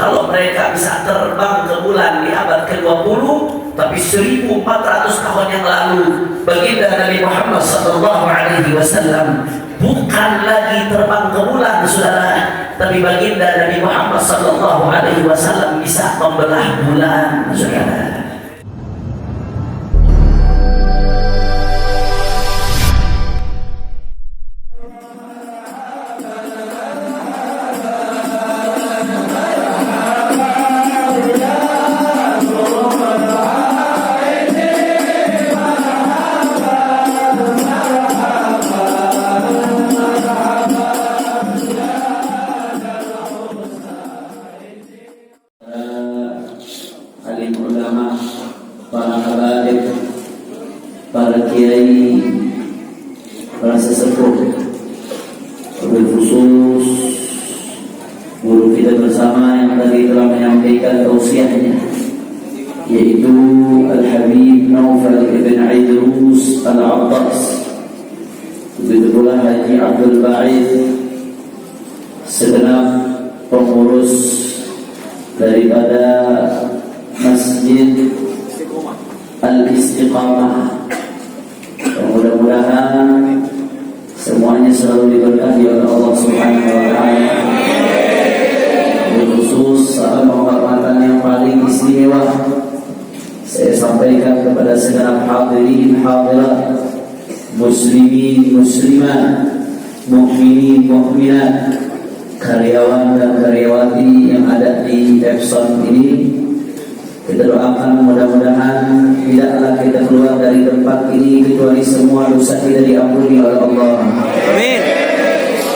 kalau mereka bisa terbang ke bulan di abad ke-20, tapi 1400 tahun yang lalu baginda Nabi Muhammad SAW bukan lagi terbang ke bulan, saudara, tapi baginda Nabi Muhammad SAW bisa membelah bulan, saudara. Para kiai, para sesepuh, wabil khusus guru kita bersama yang tadi telah menyampaikan tausiahnya, yaitu Al-Habib Naufal ibn Idrus Al-Abbas, begitu pula Haji Abdul Ba'id, segenap pengurus daripada Masjid Al-Istiqamah. Mudah-mudahan semuanya selalu diberkahi oleh Allah Subhanahu wa taala. Khusus saat penghormatan yang paling istimewa saya sampaikan kepada segenap hadirin hadirat, muslimin muslimat, mukminin mukminat, karyawan dan karyawati yang ada di Epson ini. Kita doakan mudah-mudahan tidaklah kita keluar dari tempat ini kecuali semua dosa kita diampuni oleh Allah. Amin.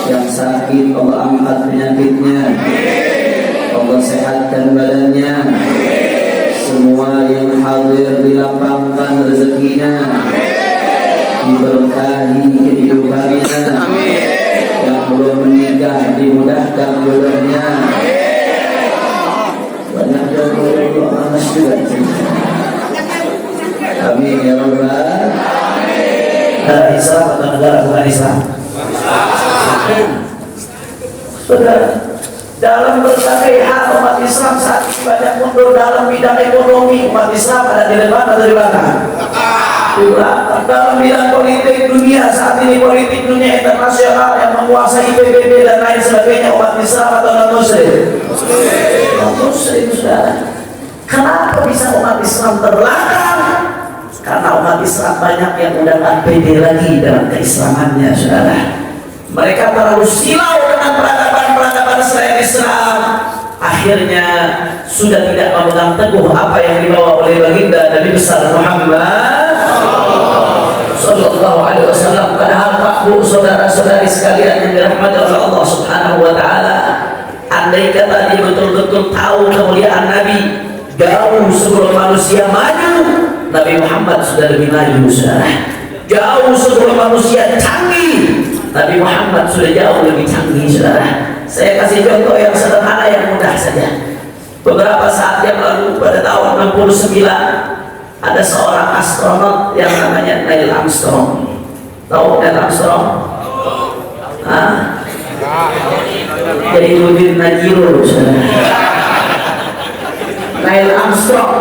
Yang sakit Allah angkat penyakitnya, Allah sehatkan badannya. Semua yang hadir dilapangkan rezekinya, diberkahi kehidupannya. Yang belum menikah dimudahkan jodohnya. Banyak jodoh panas juga. Amin ya Rabbal Alamin. Negara Islam atau negara bukan Islam? Saudara, dalam berbagai hal umat Islam saat ini banyak mundur. Dalam bidang ekonomi umat Islam ada di depan atau di belakang? Di belakang. Dalam bidang politik dunia saat ini, politik dunia internasional yang menguasai PBB dan lain sebagainya, umat Islam atau non-Muslim? Muslim, saudara. Kenapa bisa umat Islam terbelakang? Karena umat Islam banyak yang udah tak pede lagi dalam keislamannya, saudara. Mereka terlalu silau dengan peradaban-peradaban selain Islam. Akhirnya sudah tidak memegang teguh apa yang dibawa oleh baginda Nabi besar Muhammad Sallallahu Alaihi Wasallam. Padahal Pak Bu, saudara-saudari sekalian yang dirahmati oleh Allah Subhanahu Wa Taala, andai kata dia betul-betul tahu kemuliaan Nabi jauh sebelum manusia maju, Nabi Muhammad sudah lebih maju, saudara. Jauh sebelum manusia canggih, Nabi Muhammad sudah jauh lebih canggih, saudara. Saya kasih contoh yang sederhana yang mudah saja. Beberapa saat yang lalu pada tahun 69 ada seorang astronot yang namanya Neil Armstrong. Tahu Neil Armstrong? Jadi Udin Najiro, Neil Armstrong,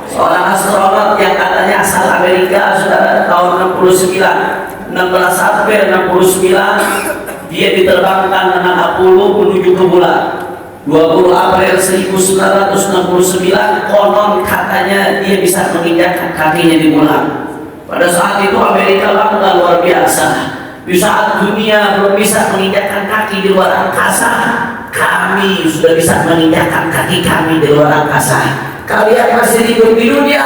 seorang astronot yang katanya asal Amerika, saudara. Tahun 69, 16 April 69 dia diterbangkan dengan Apollo menuju ke bulan. 20 April 1969 konon katanya dia bisa menginjakkan kakinya di bulan. Pada saat itu Amerika bangga luar biasa. Di saat dunia belum bisa menginjakkan kaki di luar angkasa, kami sudah bisa menginjakkan kaki kami di luar angkasa. Kalian masih hidup di dunia,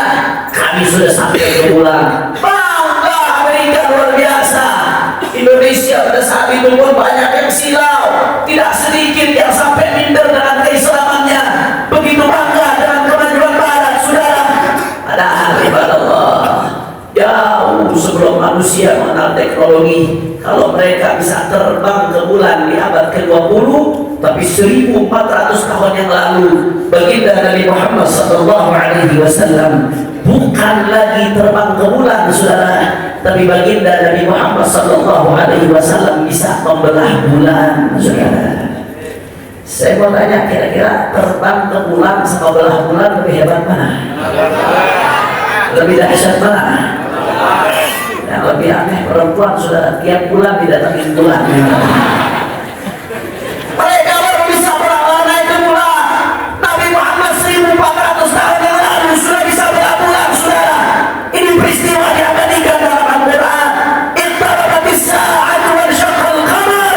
kami sudah sampai ke bulan. Bangga Amerika luar biasa. Indonesia pada saat itu pun banyak yang silau, tidak sedikit yang sampai minder dengan keislamannya. Begitu bangga dengan kemajuan barat, saudara. Padahal ibadah Allah, jauh sebelum manusia mengenal teknologi, kalau mereka bisa terbang ke bulan di abad ke-20, tapi 1400 tahun yang lalu baginda Nabi Muhammad SAW bukan lagi terbang ke bulan, saudara, tapi baginda Nabi Muhammad SAW bisa membelah bulan, saudara. Saya mau tanya, kira-kira terbang ke bulan sama belah bulan lebih hebat mana? Lebih dahsyat mana? Yang lebih aneh perempuan sudah tiap bulan didatangin bulan. Mereka baru bisa berapa itu bulan. Nabi Muhammad 1400 tahun yang lalu sudah bisa bulan, saudara. Ini peristiwa diabadikan dalam Al-Quran. Iqtarabatis sa'atu wa insyaqqal qamar.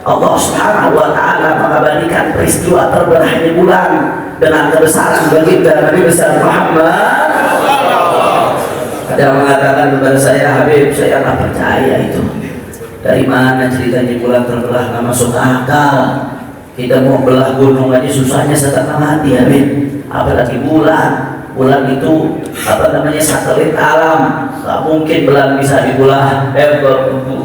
Allah Subhanahu wa taala mengabadikan peristiwa terbelahnya bulan dengan kebesaran baginda Nabi besar Muhammad. Ada yang mengatakan kepada saya, Habib, saya nggak percaya itu. Dari mana ceritanya bulan terbelah? Nggak masuk akal. Kita mau belah gunung aja susahnya setengah mati, Habib. Apalagi bulan. Bulan itu apa namanya, satelit alam. Nggak mungkin bulan bisa dibelah.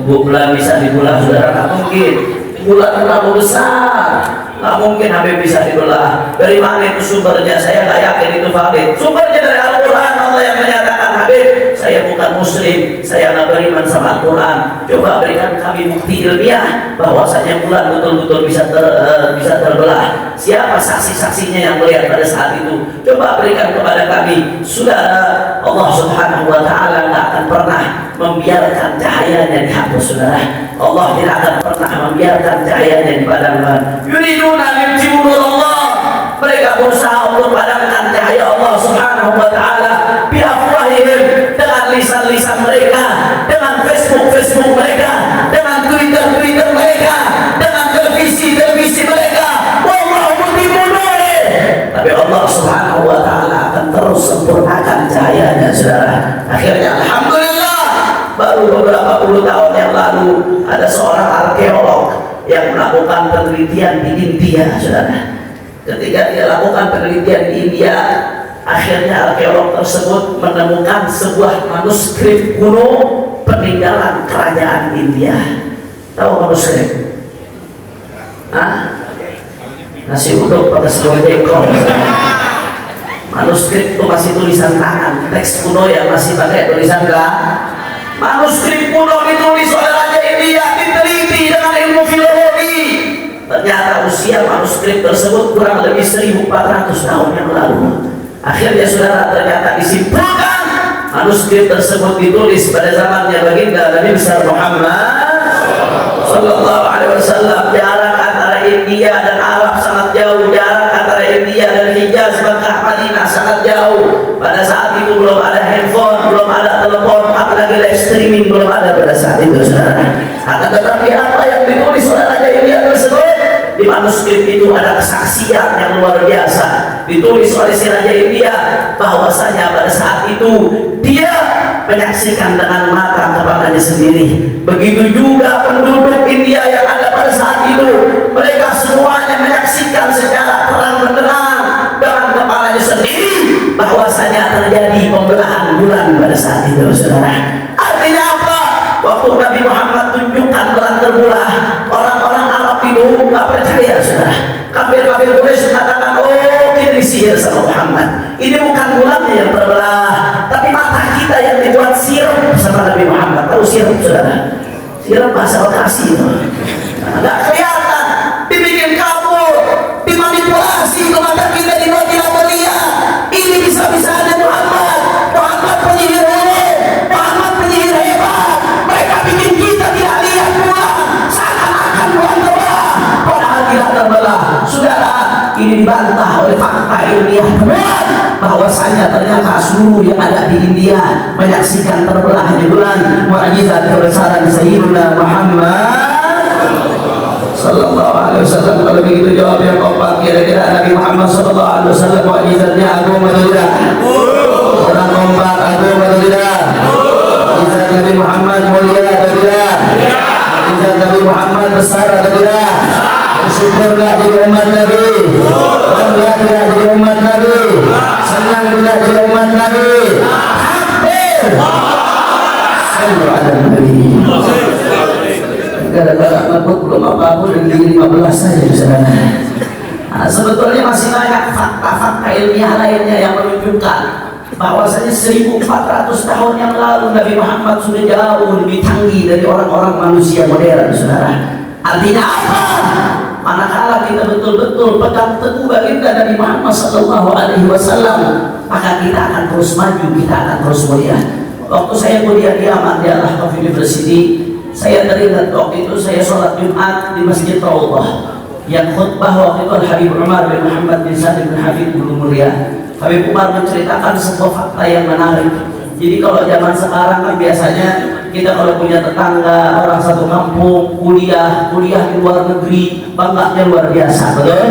Bulan bisa dibelah, saudara, nggak mungkin. Bulan terlalu besar, nggak mungkin Habib bisa dibelah. Dari mana itu sumbernya? Saya nggak yakin itu valid. Sumbernya dari Al-Quran. Allah yang menyatakan, Habib, saya bukan muslim, saya nggak beriman sama Al-Quran. Coba berikan kami bukti ilmiah bahwasanya bulan betul-betul bisa terbelah. Siapa saksi-saksinya yang melihat pada saat itu? Coba berikan kepada kami. Sudah Allah Subhanahu wa taala nggak akan pernah membiarkan cahayanya dihapus, saudara. Allah tidak akan pernah membiarkan cahayanya dipadamkan. Yuriduna yutfi'u nurallah. Mereka berusaha untuk padamkan cahaya Allah Subhanahu wa taala biafwahihim, dengan lisan-lisan mereka, dengan Facebook mereka, dengan Twitter mereka, dengan televisi mereka. Wallahu mutimmu nurih. Tapi Allah Subhanahu wa taala akan terus sempurnakan cahayanya, saudara. Akhirnya alhamdulillah, baru beberapa puluh tahun yang lalu ada seorang arkeolog yang melakukan penelitian di India, saudara. Ketika dia lakukan penelitian di India, akhirnya arkeolog tersebut menemukan sebuah manuskrip kuno peninggalan kerajaan India. Tahu manuskrip? Hah? Nasi uduk pakai sebuah jengkol. Manuskrip itu masih tulisan tangan, teks kuno yang masih pakai tulisan tangan. Manuskrip kuno ditulis oleh Raja India, diteliti dengan ilmu filologi. Ternyata usia manuskrip tersebut kurang lebih 1400 tahun yang lalu. Akhirnya, saudara, ternyata disimpulkan manuskrip tersebut ditulis pada zamannya baginda Nabi besar Muhammad sallallahu alaihi wasallam. Jarak antara India dan Arab sangat jauh. Jarak antara India dan Hijaz, Makkah, Madinah sangat jauh. Pada saat itu belum ada handphone, belum ada telepon, apalagi live streaming belum ada pada saat itu, saudara. Akan tetapi apa yang ditulis oleh Raja India tersebut, di manuskrip itu ada kesaksian yang luar biasa. Ditulis oleh si Raja India bahwasanya pada saat itu dia menyaksikan dengan mata kepalanya sendiri. Begitu juga penduduk India yang ada pada saat itu, mereka semuanya menyaksikan secara terang-benderang dengan kepalanya sendiri bahwasanya terjadi pembelahan bulan pada saat itu, saudara. Artinya apa? Waktu Nabi Muhammad tunjukkan bulan terbelah, orang-orang Arab itu nggak percaya, saudara. Kafir-kafir Quraisy mengatakan, oh, ini sihir sama Muhammad. Ini bukan bulannya yang terbelah, tapi mata kita yang dibuat sirup sama Nabi Muhammad. Tahu sirup, saudara? Sirup bahasa lokasi itu. Nggak kelihatan, dibikin kabur, dimanipulasi ke mata kita, dibuat tidak melihat. Ini bisa-bisanya Muhammad penyihir ini, Muhammad penyihir hebat. Mereka bikin kita tidak lihat bulan, seakan-akan bulan terbelah, padahal tidak terbelah. Saudara, ini dibantah oleh fakta ilmiah bahwasanya ternyata seluruh yang ada di India menyaksikan terbelahnya bulan. Mukjizat kebesaran Sayyidina Muhammad sallallahu alaihi wasallam. Kalau begitu jawab yang kompak, kira-kira Nabi Muhammad sallallahu alaihi wasallam mukjizatnya agung atau tidak? Orang kompak, agung atau tidak? Mukjizat Nabi Muhammad mulia atau tidak? Mukjizat Nabi Muhammad besar atau tidak? Bersyukurlah jadi umat Nabi, bangga tidak jadi umat Nabi, senang tidak jadi umat Nabi. Sallu ala Nabi. Gara-gara mabuk belum apa-apa dan gigi 15 saja, saudara. Nah, sebetulnya masih banyak fakta-fakta ilmiah lainnya yang menunjukkan bahwasanya 1400 tahun yang lalu Nabi Muhammad sudah jauh lebih canggih dari orang-orang manusia modern, saudara. Artinya apa? manakala kita betul-betul pegang teguh baginda Nabi Muhammad sallallahu alaihi wasallam, maka kita akan terus maju, kita akan terus mulia. Waktu saya kuliah di Ahmad Yahya University, saya teringat waktu itu saya sholat Jumat di Masjid Raudhah. Yang khutbah waktu itu Habib Umar bin Muhammad bin Salim bin Habib Bulu Mulia. Habib Umar menceritakan sebuah fakta yang menarik. Jadi kalau zaman sekarang kan biasanya kita kalau punya tetangga orang satu kampung kuliah di luar negeri, bangganya luar biasa, betul?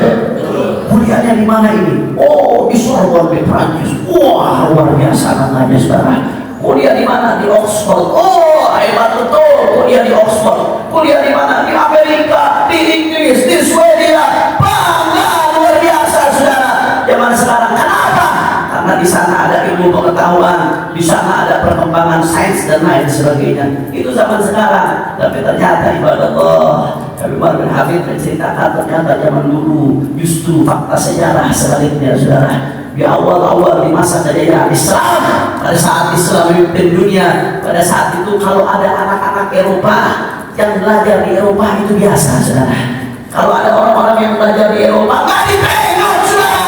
Kuliahnya di mana ini? Oh, di Sorbonne di Prancis. Wah, luar biasa bangganya saudara. Kuliah di mana? Di Oxford. Oh, hebat betul. Kuliah di Oxford. Kuliah di mana? Di Amerika, di Inggris, di Swedia. Bangga luar biasa saudara. Zaman sekarang kenapa? Karena di sana ada ilmu pengetahuan, di sana ada perkembangan sains dan lain sebagainya. Itu zaman sekarang. Tapi ternyata ibadah Allah, Habib Umar bin Habib menceritakan ternyata zaman dulu justru fakta sejarah sebaliknya saudara. Di awal-awal di masa kejayaan Islam, pada saat Islam memimpin dunia, pada saat itu kalau ada anak-anak Eropa yang belajar di Eropa itu biasa saudara. Kalau ada orang-orang yang belajar di Eropa nggak ditengok saudara.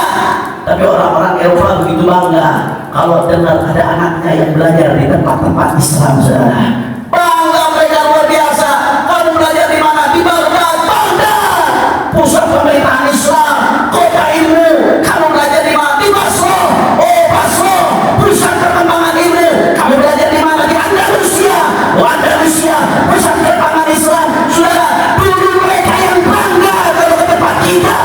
Tapi orang-orang Eropa begitu bangga kalau dengar ada anaknya yang belajar di tempat-tempat Islam saudara. Bangga mereka luar biasa. Kamu belajar di mana? Di Baghdad. Baghdad, pusat pemerintahan Islam, kota ilmu. Kamu belajar di mana? Di Basra. Oh, Basra, pusat perkembangan ilmu. Kamu belajar di mana? Di Andalusia. Oh, Andalusia, pusat perkembangan Islam. Saudara, dulu mereka yang bangga kalau ke tempat kita.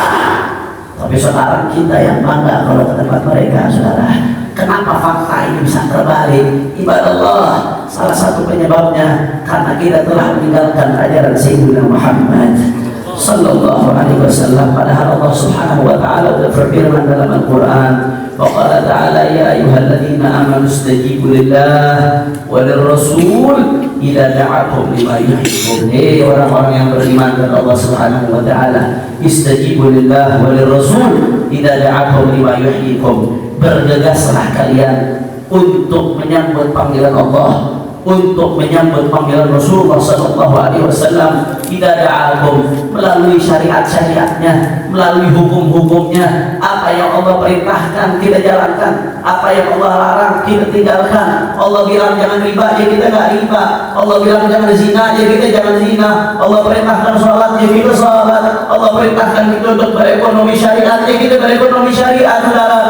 Tapi sekarang kita yang bangga kalau ke tempat mereka saudara. Kenapa fakta ini bisa terbalik? Ibadah Allah, salah satu penyebabnya karena kita telah meninggalkan ajaran Sayyidina Muhammad sallallahu alaihi wasallam. Padahal Allah subhanahu wa ta'ala berfirman dalam Al-Quran, wa qala ta'ala ya ayyuhalladzina amanu istajibu lillah walir rasul idza da'akum lima yuhibbukum. Hei orang-orang yang beriman kepada Allah subhanahu wa ta'ala, istajibu lillah walir rasul idza da'akum lima yuhibbukum. Bergegaslah kalian untuk menyambut panggilan Allah, untuk menyambut panggilan Rasulullah sallallahu alaihi wasallam. Tidak ada agung melalui syariat-syariatnya, melalui hukum-hukumnya. Apa yang Allah perintahkan kita jalankan, apa yang Allah larang kita tinggalkan. Allah bilang jangan riba, ya kita nggak riba. Allah bilang jangan zina, ya kita jangan zina. Allah perintahkan sholat, ya kita sholat. Allah perintahkan kita untuk berekonomi syariat, ya kita berekonomi syariat saudara.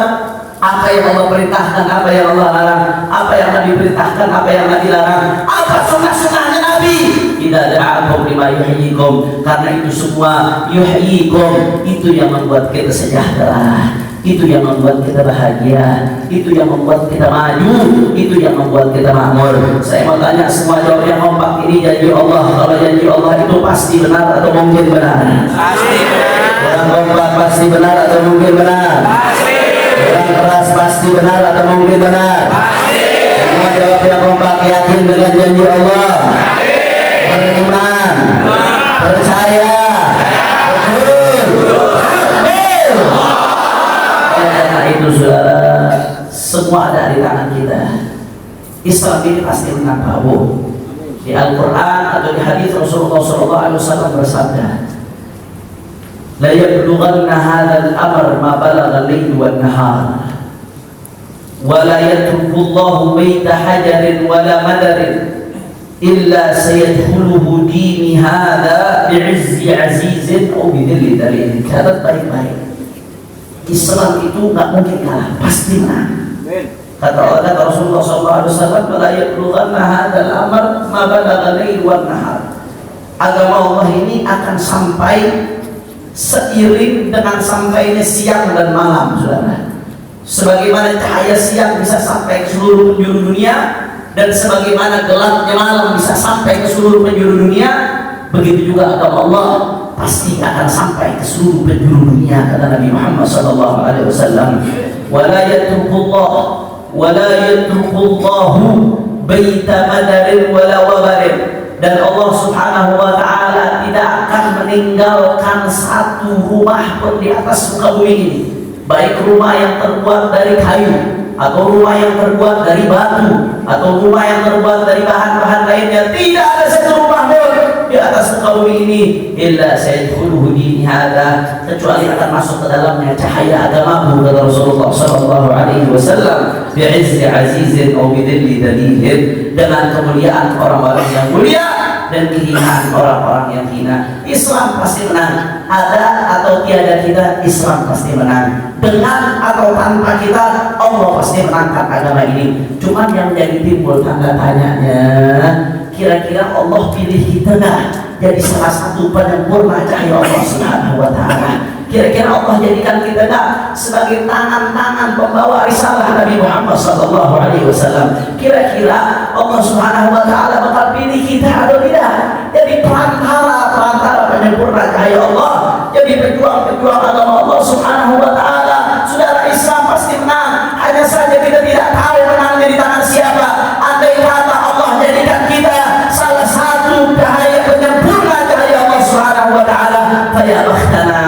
Apa yang Allah perintahkan, apa yang Allah larang, apa yang Nabi perintahkan, apa yang Nabi larang, apa sunnah-sunnahnya Nabi. Tidak da'akum lima yuhyikum, karena itu semua yuhyikum, itu yang membuat kita sejahtera, itu yang membuat kita bahagia, itu yang membuat kita maju, itu yang membuat kita makmur. Saya mau tanya semua jawab yang kompak ini janji Allah. Kalau janji Allah itu pasti benar atau mungkin benar? Pasti benar. Orang kompak pasti benar atau mungkin benar? Yang keras pasti benar atau mungkin benar? Pasti. Semua jawab yang kompak yakin dengan janji Allah. Beriman, percaya, betul. Karena itu saudara, semua ada di tangan kita. Islam ini pasti menang Prabowo. Di Al-Quran atau di hadis Rasulullah SAW bersabda, la yablughanna hadzal amr ma balagha al-layl wan nahar wa la yatruku Allahu baita hajarin wa la madarin illa sayadkhuluhu dini hadha bi'izzi azizin aw bidhilli dalil. Catat baik-baik, Islam itu nggak mungkin kalah, pasti menang. Kata Rasulullah SAW, la yablughanna hadzal amr ma balagha al-layl wan nahar. Agama Allah ini akan sampai seiring dengan sampainya siang dan malam saudara. Sebagaimana cahaya siang bisa sampai ke seluruh penjuru dunia, dan sebagaimana gelapnya malam bisa sampai ke seluruh penjuru dunia, begitu juga agama Allah pasti akan sampai ke seluruh penjuru dunia. Kata Nabi Muhammad SAW, wala yatrukullahu baita madarin wala wabarin. Dan Allah subhanahu wa ta'ala tidak akan meninggalkan satu rumah pun di atas muka bumi ini, baik rumah yang terbuat dari kayu, atau rumah yang terbuat dari batu, atau rumah yang terbuat dari bahan-bahan lainnya. Tidak ada satu rumah pun di atas kaum ini illa sayadkhuluhu dini hadza, kecuali akan masuk ke dalamnya cahaya agamamu, kata Rasulullah sallallahu alaihi wasallam, bi'izzi azizin aw bidhilli dalilin, dengan kemuliaan orang-orang yang mulia dan kehinaan orang-orang yang hina. Islam pasti menang, ada atau tiada kita, Islam pasti menang. Dengan atau tanpa kita, Allah pasti menangkan agama ini. Cuman yang jadi timbul tanda tanyanya, kira-kira Allah pilih kita nggak jadi salah satu penyempurna cahaya Allah Subhanahu wa Ta'ala? Kira-kira Allah jadikan kita nggak sebagai tangan-tangan pembawa risalah Nabi Muhammad sallallahu alaihi wasallam? Kira-kira Allah Subhanahu wa Ta'ala bakal pilih kita atau tidak? Jadi perantara penyempurna cahaya Allah, jadi pejuang-pejuang agama Allah Subhanahu wa Ta'ala. Saudara, Islam pasti menang, hanya saja kita tidak tahu menangnya di tangan siapa. Andai kata Allah jadikan kita salah satu cahaya penyempurna cahaya Allah Subhanahu wa Ta'ala, faya bakhtana,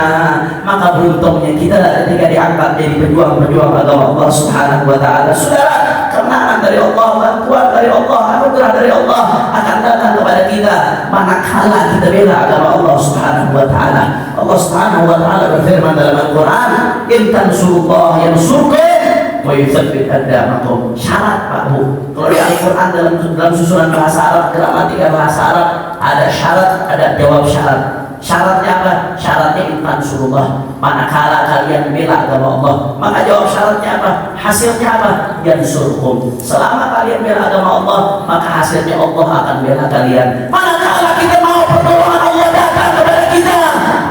maka beruntungnya kita ketika diangkat jadi pejuang-pejuang agama Allah Subhanahu wa Ta'ala. Saudara, kemenangan dari Allah, bantuan dari Allah, anugerah dari Allah akan datang kepada kita manakala kita bela agama Allah Subhanahu wa Ta'ala. Allah Subhanahu wa Ta'ala berfirman dalam Al-Quran, in tansurullah yansurkum wa yutsabbit aqdamakum. Syarat Pak Bu, kalau di Al-Quran dalam susunan bahasa Arab, gramatika bahasa Arab, ada syarat, ada jawab syarat. Syaratnya apa? Syaratnya intan surullah, manakala kalian bela agama Allah. Maka jawab syaratnya apa? Hasilnya apa? Yansurkum. Selama kalian bela agama Allah, maka hasilnya Allah akan bela kalian. Manakala kita mau pertolongan Allah datang kepada kita,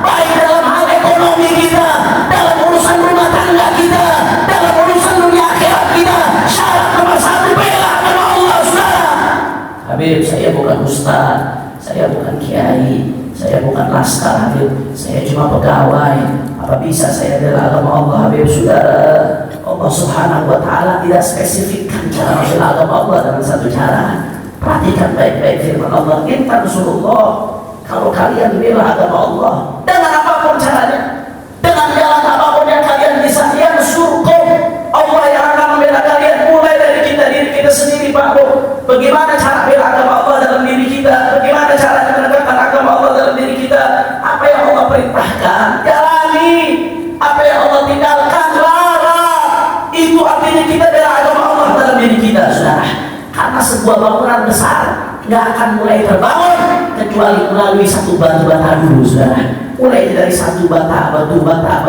baik dalam hal ekonomi kita, dalam urusan rumah tangga kita, dalam urusan dunia akhirat kita, syarat nomor satu bela agama Allah. Saudara Habib, saya bukan ustaz, saya bukan kiai, saya bukan laskar Habib, saya cuma pegawai. Apa bisa saya bela agama Allah Habib? Saudara, Allah Subhanahu wa Ta'ala tidak spesifikkan cara bela agama Allah dengan satu cara. Perhatikan baik-baik firman Allah, in tansurullah, kalau kalian bela agama Allah dengan apapun caranya, dengan jalan apapun yang kalian bisa, yansurkum, Allah yang akan membela kalian. Mulai dari diri kita sendiri Pak Bu. Bagaimana cara bela agama Allah dalam diri kita? Bagaimana cara menegakkan agama Allah dalam diri kita? Apa yang Allah perintahkan, jalani. Apa yang Allah tinggalkan, larang. Itu artinya kita bela agama Allah dalam diri kita, saudara. Karena sebuah bangunan besar nggak akan mulai terbangun kecuali melalui satu batu bata dulu, saudara. Mulai dari satu batu bata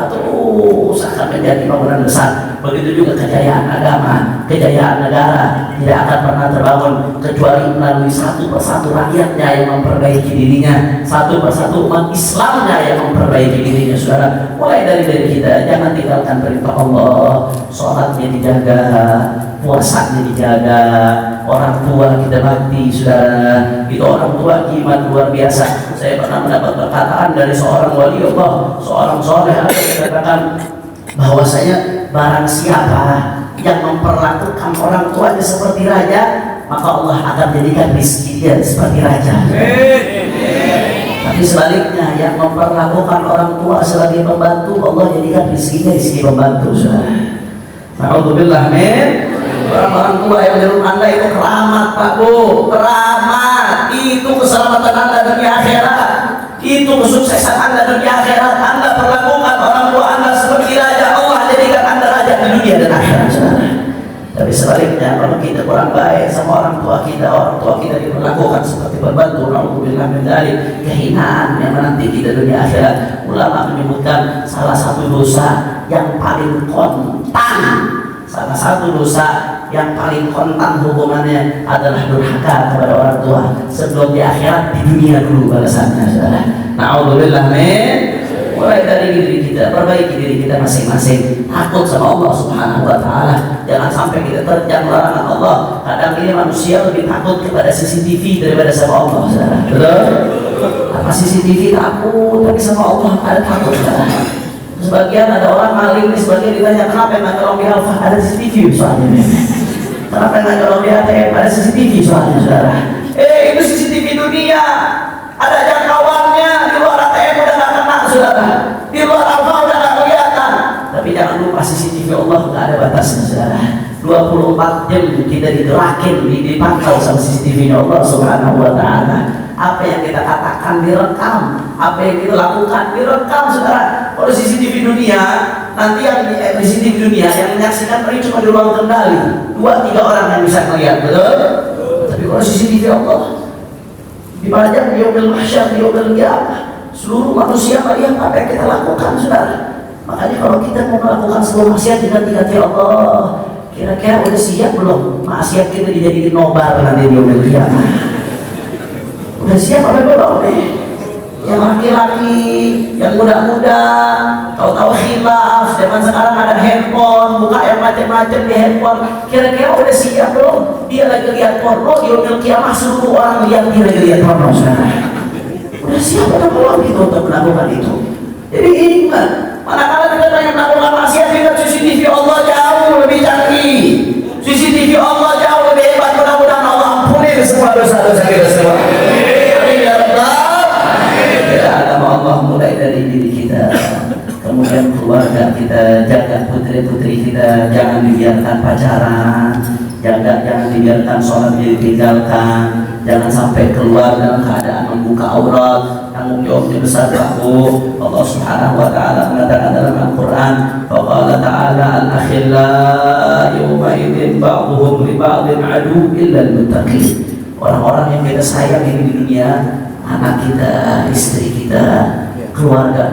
terus akan menjadi bangunan besar. Begitu juga kejayaan agama, kejayaan negara tidak akan pernah terbangun kecuali melalui satu persatu rakyatnya yang memperbaiki dirinya, satu persatu umat Islamnya yang memperbaiki dirinya, saudara. Mulai dari kita, jangan tinggalkan perintah Allah, sholatnya dijaga, puasanya dijaga, orang tua kita bakti, saudara. Itu orang tua jimat luar biasa. Saya pernah mendapat perkataan dari seorang wali Allah, seorang soleh, yang mengatakan bahwasanya barang siapa yang memperlakukan orang tuanya seperti raja, maka Allah akan jadikan rizki dia seperti raja. Tapi sebaliknya, yang memperlakukan orang tua sebagai pembantu, Allah jadikan rizkinya rizki pembantu, saudara. Na'udzubillah min. Orang tua yang di rumah Anda itu keramat Pak Bu, keramat. Itu keselamatan Anda dunia akhirat, itu kesuksesan Anda dunia akhirat. Anda perlakukan orang tua Anda seperti raja, Allah jadikan Anda raja di dunia dan akhirat, saudara. Tapi sebaliknya, kalau kita kurang baik sama orang tua kita diperlakukan seperti pembantu, na'udzubillah min dzalik, kehinaan yang menanti kita dunia akhirat. Ulama menyebutkan salah satu dosa yang paling kontan, salah satu dosa yang paling kontan hukumannya adalah durhaka kepada orang tua sebelum di akhirat, di dunia dulu balasannya, saudara. Na'udzubillah min. Mulai dari diri kita, perbaiki diri kita masing-masing, takut sama Allah Subhanahu wa Ta'ala. Jangan sampai kita terjang larangan Allah. Kadang ini manusia lebih takut kepada CCTV daripada sama Allah, saudara. Betul? Apa CCTV takut, tapi sama Allah ada takut, saudara. Sebagian ada orang maling, sebagian ditanya kenapa nggak tolong di Alfa, ada CCTV soalnya. Kenapa nggak tolong di ATM, ada CCTV soalnya, saudara. Itu CCTV dunia, ada jangkauannya. Di luar ATM udah nggak kena, saudara. Di luar Alfa udah nggak kelihatan. Tapi jangan lupa CCTV Allah nggak ada batasnya, saudara. 24 jam kita digerakin, dipantau sama CCTV-nya Allah Subhanahu wa Ta'ala. Apa yang kita katakan direkam, apa yang kita lakukan direkam, saudara. Kalau CCTV dunia, nanti yang di CCTV dunia yang menyaksikan itu cuma di ruang kendali, 2-3 orang yang bisa melihat, betul? Tapi kalau CCTV Allah dipajang di yaumil mahsyar, di yaumil qiyamah, seluruh manusia melihat apa yang kita lakukan, saudara. Makanya kalau kita mau melakukan sebuah maksiat diganti-ganti Allah, kira-kira udah siap belum maksiat kita dijadiin nobar nanti di yaumil qiyamah? Udah siap apa belum nih? Yang laki-laki, yang muda-muda, tahu-tahu khilaf, zaman sekarang ada handphone, buka yang macam-macam di handphone. Kira-kira udah siap belum? Dia lagi lihat porno, di yaumil qiyamah seluruh orang lihat dia lagi lihat porno, saudara. Udah siap atau belum itu untuk melakukan itu? Jadi ingat, manakala kita yang melakukan maksiat, ingat CCTV Allah jauh lebih canggih. CCTV Allah jauh lebih hebat. Mudah-mudahan Allah ampuni semua dosa-dosa kita semua. Allah mulai dari diri kita, kemudian keluarga kita, jaga putri-putri kita, jangan dibiarkan pacaran, jangan dibiarkan sholat ditinggalkan, jangan sampai keluar dalam keadaan membuka aurat. Tanggung jawabnya besar aku. Allah Subhanahu wa taala mengatakan dalam Al-Qur'an, faqala ta'ala al-akhillau yawma idzin ba'dhum li ba'dhin adu illa al-muttaqin. Orang-orang yang kita sayang ini di dunia, anak kita, istri kita, keluarga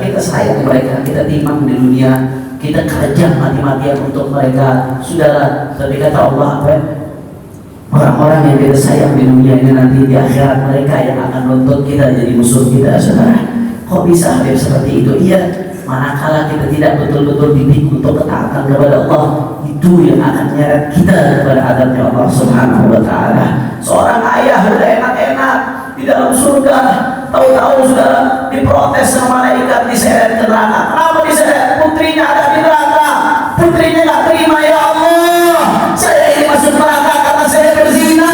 kita sayang mereka, kita timang di dunia, kita kerja mati-matian untuk mereka, sudahlah. Tapi kata Allah apa? Orang-orang yang kita sayang di dunia ini nanti di akhirat mereka yang akan menuntut kita jadi musuh kita, saudara. Kok bisa hadir seperti itu? Iya, manakala kita tidak betul-betul didik untuk ketaatan kepada Allah, itu yang akan menyeret kita kepada adabnya Allah Subhanahu wa taala. Seorang ayah udah enak-enak di dalam surga, tahu-tahu saudara diprotes sama malaikat, diseret ke neraka. Kenapa diseret? Putrinya ada di neraka, putrinya nggak terima. Ya Allah, saya ini masuk neraka karena saya berzina,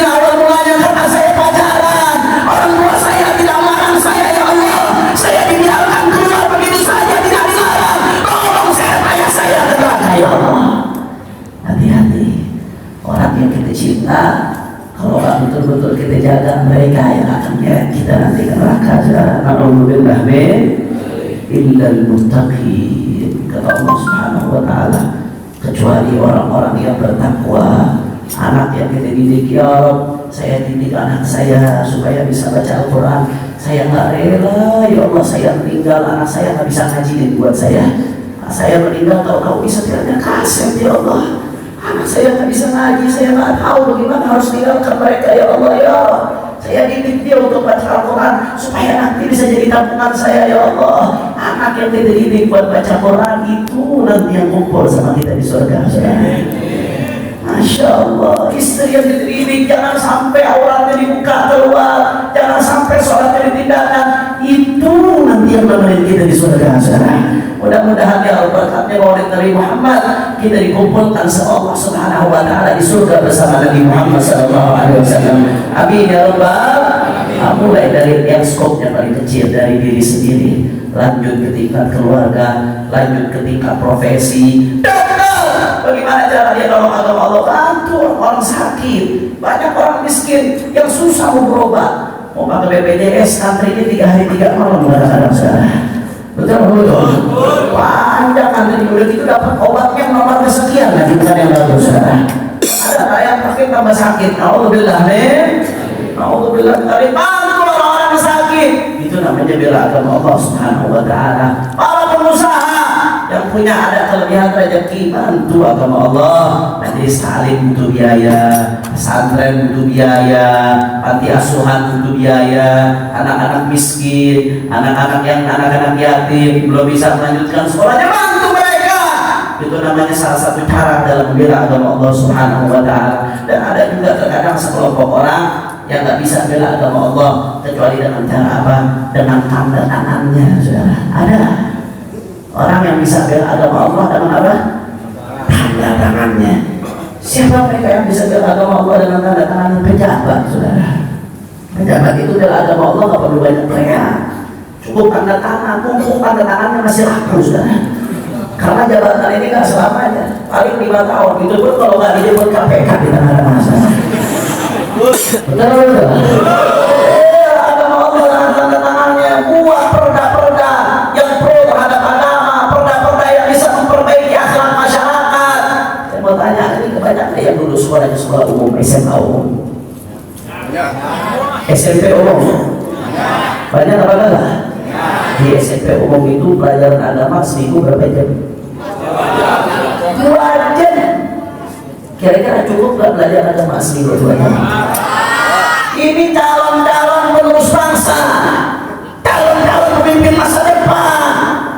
awal mulanya karena saya pacaran, orang tua saya tidak melarang saya. Ya Allah, saya dibiarkan keluar begitu saja, tidak dilarang. Tolong seret ayah saya ke neraka. Ya Allah, hati-hati orang yang kita cinta. Kalau nggak betul-betul kita jaga, mereka yang akan menyeret kita nanti ke neraka. Na'udzubillah min illal muttaqin. Kata Allah Subhanahu wa taala, kecuali orang-orang yang bertakwa. Anak yang kita didik, ya Rabb, saya didik anak saya supaya bisa baca Al-Quran. Saya nggak rela, ya Allah, saya meninggal, anak saya nggak bisa ngajinin buat saya. Saya meninggal, tahu-tahu bisa tinggalnya kaset, ya Allah. Anak saya nggak bisa ngaji, saya nggak tahu bagaimana harus tinggalkan mereka. Ya Allah, ya Allah, saya didik dia untuk baca Al-Quran supaya nanti bisa jadi tabungan saya. Ya Allah, anak yang kita didik buat baca Quran itu nanti yang kumpul sama kita di surga. Masya Allah, istri yang dididik jangan sampai auratnya dibuka keluar, jangan sampai sholatnya ditinggalkan, itu nanti yang menemani kita di surga. Mudah-mudahan ya Allah, berkatnya Maulid Nabi Muhammad, kita dikumpulkan sama Allah Subhanahu wa taala di surga bersama Nabi Muhammad sallallahu alaihi wasallam. Amin ya rabbal. Mulai dari yang skopnya paling kecil dari diri sendiri, lanjut ke tingkat keluarga, lanjut ke tingkat profesi. Bagaimana cara dia tolong agama Allah? Bantu orang sakit, banyak orang miskin yang susah mau berobat, mau pakai BPJS, antrinya 3 hari 3 malam kadang-kadang, saudara. Betul. Panjang antri, udah gitu dapat obatnya nomor kesekian, lagi bukan yang bagus, saudara. Ada rakyat makin tambah sakit. Alhamdulillah, alhamdulillah. Dari bantu orang-orang sakit, itu namanya bela agama Allah Subhanahu wa taala. Para pengusaha yang punya ada kelebihan rezeki, bantu agama Allah. Majelis taklim butuh biaya, pesantren butuh biaya, panti asuhan butuh biaya, anak-anak miskin, anak-anak yatim belum bisa melanjutkan sekolahnya, bantu mereka. Itu namanya salah satu cara dalam membela agama Allah Subhanahu wa taala. Dan ada juga terkadang sekelompok orang yang nggak bisa bela agama Allah kecuali dengan cara apa? Dengan tanda tangannya, saudara. Ada orang yang bisa bela agama Allah dengan apa? Tanda tangannya. Siapa mereka yang bisa bela agama Allah dengan tanda tangan? Pejabat, saudara. Pejabat itu bela agama Allah nggak perlu banyak teriak, cukup tanda tangan. Mumpung tanda tangannya masih laku, saudara. Karena jabatan ini nggak selamanya, paling 5 tahun. Itu pun kalau nggak dijemput KPK di tengah masa. Benar benar. Agama Allah dengan tanda-tangannya, buat perda-perda yang pro terhadap agama, perda-perda yang bisa memperbaiki akhlak masyarakat. Saya mau tanya, ini kebanyakan yang dulu sekolahnya sekolah umum, SMA umum, SMP umum, banyak apa enggak? Di SMP umum itu pelajaran agama seminggu berapa jam? 2 jam. Kira-kira cukup nggak belajar agama seminggu 2 jam? Ini calon-calon penerus bangsa, calon-calon pemimpin masa depan,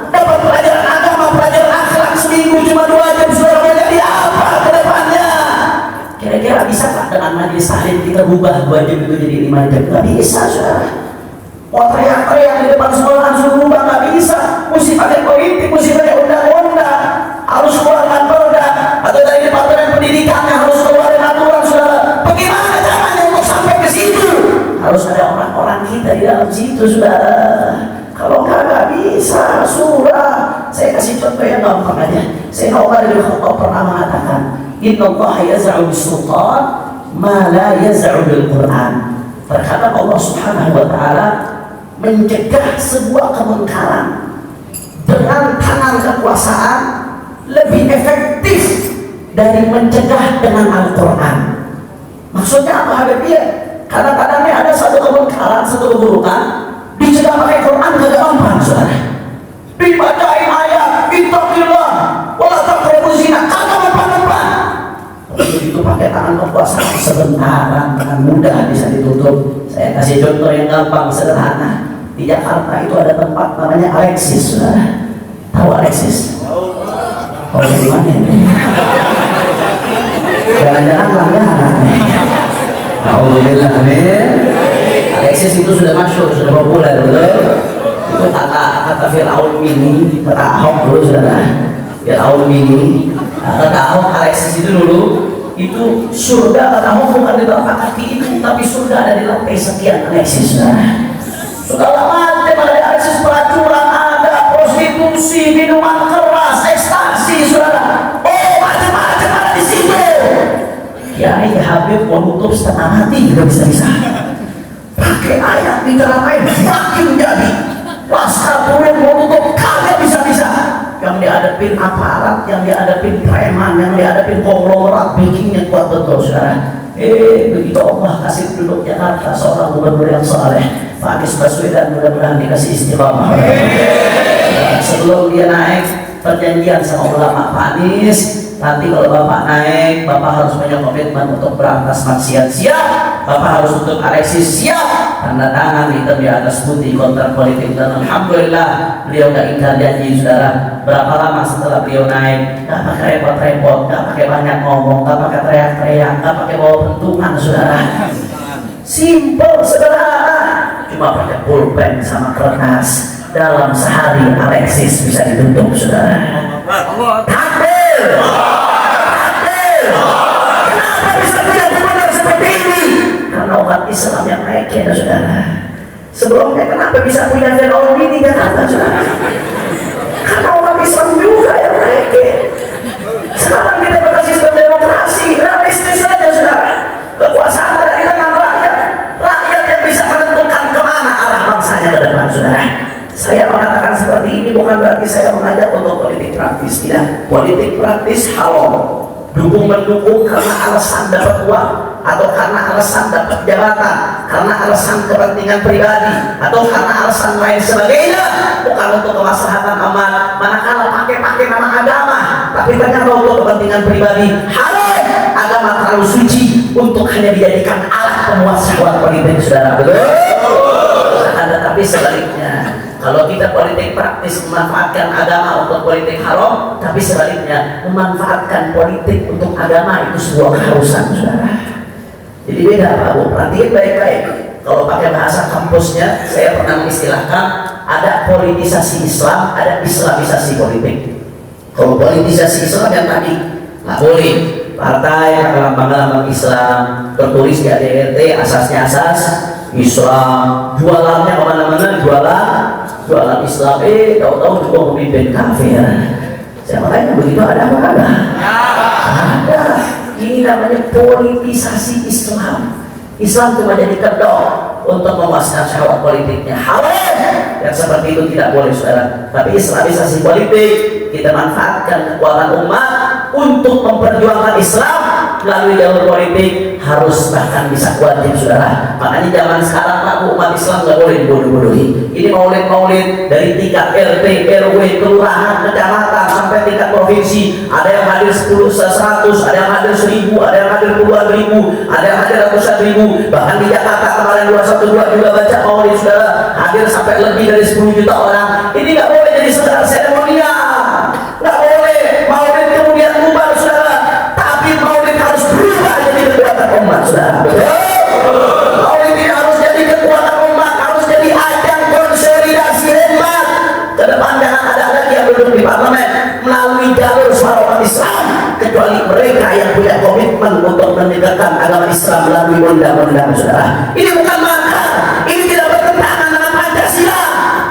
dapat pelajaran agama, pelajaran akhlak seminggu cuma 2 jam, sudah menjadi apa ke depannya? Kira-kira bisa nggak dengan majelis taklim kita ubah 2 jam itu jadi 5 jam? Nggak bisa, saudara. Mau teriak-teriak di depan sekolahan suruh ubah, nggak bisa. Mesti pakai politik, mesti pakai undang-undang, harus keluarkan perda, atau dari departemen pendidikannya harus keluarin aturan, saudara. Bagaimana caranya untuk sampai ke situ? Harus ada orang-orang kita di dalam situ, saudara. Kalau nggak bisa, surah. Saya kasih contoh yang gampang aja. Sayyidina Umar bin Khattab pernah mengatakan, Inna Allah yaz'u bis-sultan ma la yaz'u bil-Quran. Terkadang Allah Subhanahu wa Ta'ala mencegah sebuah kemungkaran dengan tangan kekuasaan lebih efektif dari mencegah dengan Al-Quran. Maksudnya apa Habibie? Kadang-kadang ada satu kemungkaran, satu keburukan, dicegah pakai Quran gak gampang, saudara. Dibacain ayat, ittaqillah, wala taqrabuz zina, kagak mempan-mempan. Begitu pakai tangan kekuasaan sebentar, dengan mudah bisa ditutup. Saya kasih contoh yang gampang, sederhana. Di Jakarta itu ada tempat namanya Alexis, saudara. Tahu Alexis? Oh, dari mana ini? Jangan-jangan langganan. Alhamdulillah, Alexis itu sudah masyhur, sudah populer, betul? Itu kata Fir'aun mini, kata Ahok dulu, saudara. Fir'aun mini, kata Ahok, Alexis itu dulu, itu surga, kata Ahok bukan di telapak kaki itu, tapi surga ada di lantai sekian Alexis, saudara. Segala macam ada Alexis, pelacuran ada, prostitusi, minuman keras, ekstasi, saudara. Oh, macam-macam ada di situ. Kiai Habib mau nutup setengah mati juga bisa-bisa. Pakai ayat diterapkan makin jadi. Pasca boleh mau nutup kagak bisa-bisa. Yang dihadapin aparat, yang dihadapin preman, yang dihadapin konglomerat, bikinnya kuat betul, saudara. Begitu Allah kasih penduduk Jakarta seorang gubernur yang saleh, Pak Anies Baswedan, mudah-mudahan dikasih istiqamah. Sebelum dia naik, perjanjian sama ulama, Pak Anies, nanti kalau Bapak naik, Bapak harus punya komitmen untuk berantas maksiat, siap. Bapak harus untuk Alexis, siap. Tanda tangan hitam di atas putih, kontrak politik. Dan alhamdulillah beliau gak ingkar janji, saudara. Berapa lama setelah beliau naik, gak pakai repot-repot, gak pakai banyak ngomong, gak pakai teriak-teriak, gak pakai bawa bentungan, saudara. Simple, sederhana, cuma pakai pulpen sama kertas. Dalam sehari Alexis bisa ditutup, saudara. Takbir, takbir. Kenapa bisa punya gubernur seperti ini? Karena umat Islam yang naik, ya saudara. Sebelumnya kenapa bisa punya Fir'aun ini Jakarta, saudara? Karena umat Islam juga yang naik. Sekarang kita pakai sistem demokrasi, realistis saja, saudara. Kekuasaan ada di tangan rakyat. Rakyat yang bisa menentukan kemana arah bangsanya ke depan, saudara. Saya mengatakan seperti ini bukan berarti saya mengajak untuk politik praktis, tidak. Politik praktis halal. Dukung-mendukung karena alasan dapat uang, atau karena alasan dapat jabatan, karena alasan kepentingan pribadi, atau karena alasan lain sebagainya, bukan untuk kemaslahatan amat. Manakala pakai nama agama, tapi ternyata untuk kepentingan pribadi, halal. Agama terlalu suci untuk hanya dijadikan alat pemuas syahwat politik, saudara. Betul? Tetapi sebaliknya, kalau kita politik praktis memanfaatkan agama untuk politik haram, tapi sebaliknya memanfaatkan politik untuk agama itu sebuah keharusan, saudara. Jadi beda, Pak Bu. Perhatiin baik-baik. Kalau pakai bahasa kampusnya, saya pernah mengistilahkan ada politisasi Islam, ada islamisasi politik. Kalau politisasi Islam yang tadi nggak boleh. Partai pakai lambang-lambang Islam, tertulis di ADRT, asasnya asas Islam, jualannya kemana-mana, jualan Islam, tahu-tahu juga memimpin kafir. Saya tanya begitu ada apa kagak? Ada. Ini namanya politisasi Islam. Islam cuma jadi kedok untuk memuaskan syahwat politiknya. Haram yang seperti itu tidak boleh, saudara. Tapi Islamisasi politik, kita manfaatkan kekuatan umat untuk memperjuangkan Islam melalui jalur politik, harus bahkan bisa wajib, saudara. Makanya zaman sekarang Pak, umat Islam nggak boleh dibodoh-bodohi. Ini maulid-maulid dari tingkat RT, RW, kelurahan, kecamatan sampai tingkat provinsi. Ada yang hadir 10, 100, ada yang hadir 1000, ada yang hadir puluhan ribu, ada yang hadir ratusan ribu. Bahkan di Jakarta kemarin 212 juga baca maulid, saudara, hadir sampai lebih dari 10 juta orang. Ini nggak boleh jadi sekedar seremonial, nggak boleh maulid kemudian bubar, saudara. Tapi maulid harus berubah jadi kekuatan umat, saudara. Maulid ini harus jadi kekuatan umat, harus jadi ajang konsolidasi umat. Ke depan jangan ada lagi yang duduk di parlemen melalui jalur suara umat Islam, kecuali mereka yang punya komitmen untuk menegakkan agama Islam melalui undang-undang, saudara. Ini bukan makar, ini tidak bertentangan dengan Pancasila.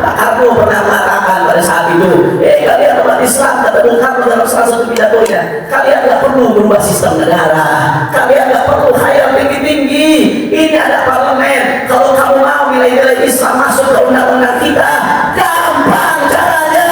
Pak Karno pernah mengatakan pada saat itu, kalian umat Islam, kata Bung Karno dalam salah satu pidatonya, kalian nggak perlu berubah sistem negara, kalian nggak perlu khayal tinggi-tinggi. Ini ada parlemen. Kalau kamu mau nilai-nilai Islam masuk ke undang-undang kita, gampang caranya.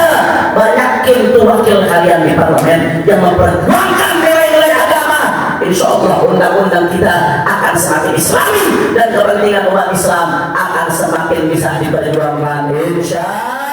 Banyakin tuh wakil kalian di parlemen yang memperjuangkan nilai-nilai agama. Insya Allah undang-undang kita akan semakin Islami dan kepentingan umat Islam akan semakin bisa diperjuangkan. Insya Allah.